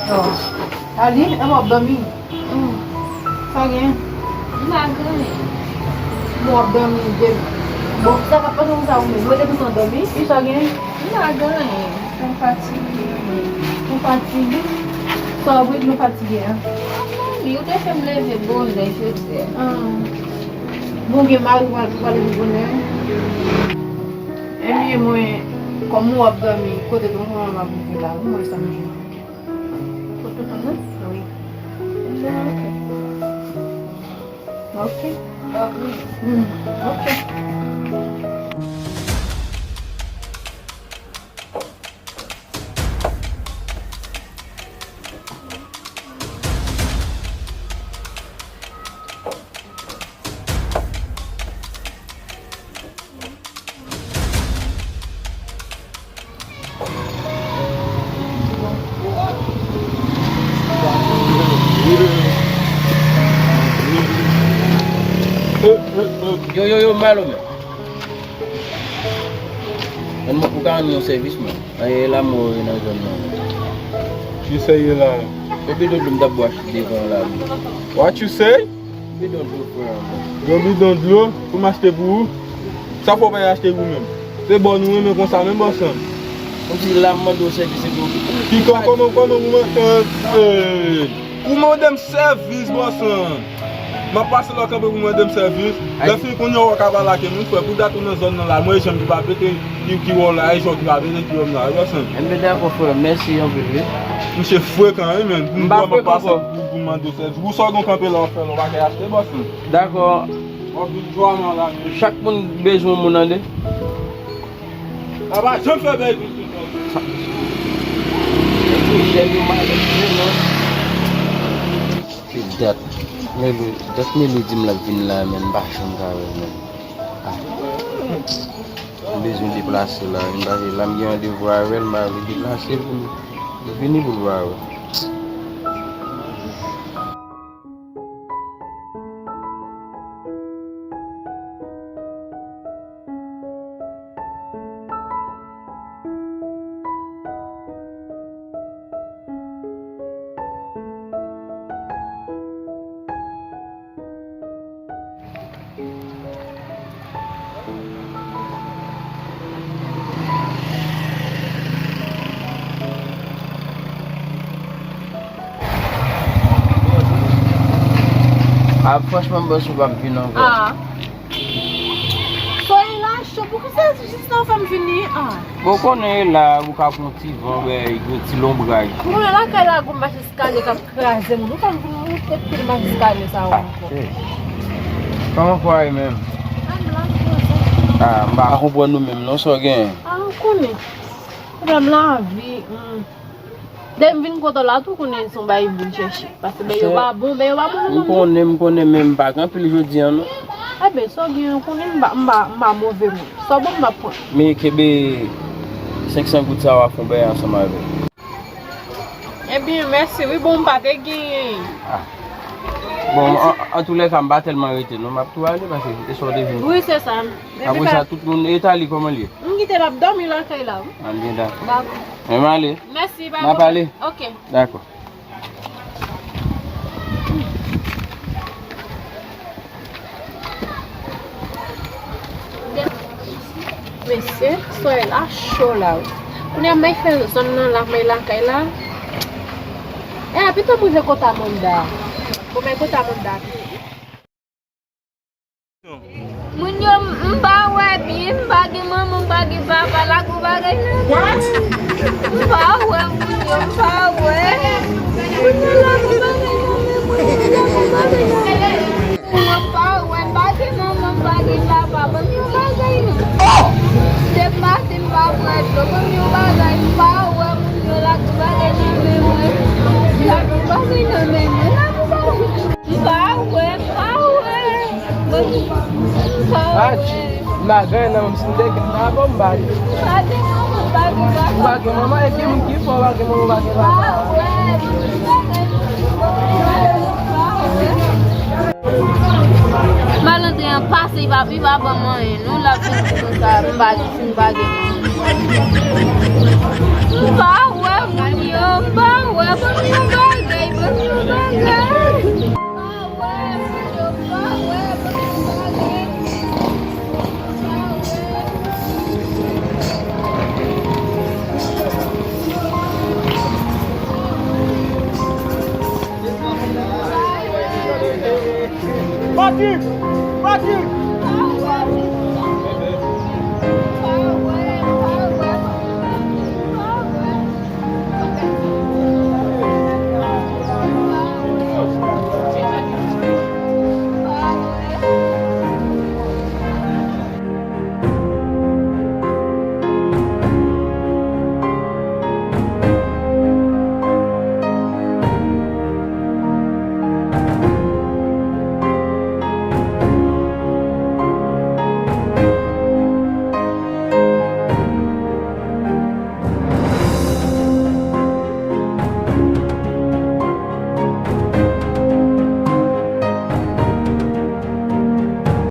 Oh. Ali, mau dormir? Alguém? Mau dormir. Bom, você tá fazendo usar o mesmo. Você tá dormir? Isso alguém? Com fatigue. Só o não fatigue. Eu deixo me levar bom, deixa eu dizer. Bom que mais vale de boné. É mesmo, como o abdômen, quando eu não vou abrir lá, não está me junto. Oui. Ok. Ok. Yo, malo men. An mo pukan yung service mo. Ay la mo na zon mo. You say you lie. Baby don't do the wash the la. What you say? Baby don't do for. Yo bidon de l'eau pour m'acheter pour vous. Ça faut pas acheter vous-même. C'est bon nous même comme ça même ensemble. On dit la mande au service do. Qui comment vous m'entendez? Pour madame service bon sang. Ma passe là quand vous madame service. La fille qu'on y a au cabala que nous fait pour dater dans zone là. Moi j'aime pas péter qui wala et qui va venir qui là. On me d'accord for merci on veut. Monsieur fouet quand même. Nous pas passer pour demander service. Vous sortez camper là on va acheter bon sang. D'accord. Chaque monde besoin mon ande. Ah bah je me fais bien. Dat melu dim la vin la men ba cham ka men. Besoin de déplacer là, la bien de voir elle m'a déplacer pour venir pour voir. Ah, franchement, je suis pas venu encore. Ah. Foi lá, show. Por que vocês estão vamos venir? Ah. Bon, on est là, vous avez un petit vent, il y a un petit lombrage. Como é lá que ela gomba escala que crase, não kan ter que mais escala essa Comment faire même? Ah, on va comprendre nous-mêmes, non, ça gagne. Ah, connais. Problème là, vie. Dem vin ko lá tu connais son bail bon chercher parce que ben yo ba bon. On connaît même pas quand plus jodi non. Ah ben ça bien connais mba mauvais moun. Ça bon mba point. Mais kebe 500 gouttes ça va fond ben ensemble avec. Eh bien merci, oui bon pas de gain. Bon, en tous les cas, je ne vais pas tellement arrêter. Non, je vais aller parce que c'est sur des vignes. Oui, c'est ça. Après ça, tout le monde est allé comment il est. On va aller dormir là. Ah, bien d'accord. D'accord. Je vais aller. Merci, bye. Je vais aller. Ok. D'accord. Monsieur, soyez là, chaud là. On a même fait son nom là, mais là, là. Eh, puis tu peux écouter mon da. Como écouter mon da? Munyo mbawe bi mbagi mama mbagi baba lagu bagay na. What? Mbawe munyo mbawe. Munyo lagu bagay na. Munyo lagu bagay na. Mbawe mbagi mama mbagi baba munyo bagay na. Debate mbawe munyo bagay mbawe munyo lagu bagay na. Lagu bagay na lagu bagay. Mbawe mbawe. Magana na msindeke na bomba. Bagi mama ekimu kifo bagi mama bagi baba. Malandro yang passa vai viva ba mãe, não lá tudo tá bagi. Bawa, munyo bawa. Bawa punya bagai, punya bagai. Bawa punya bagai. Bati!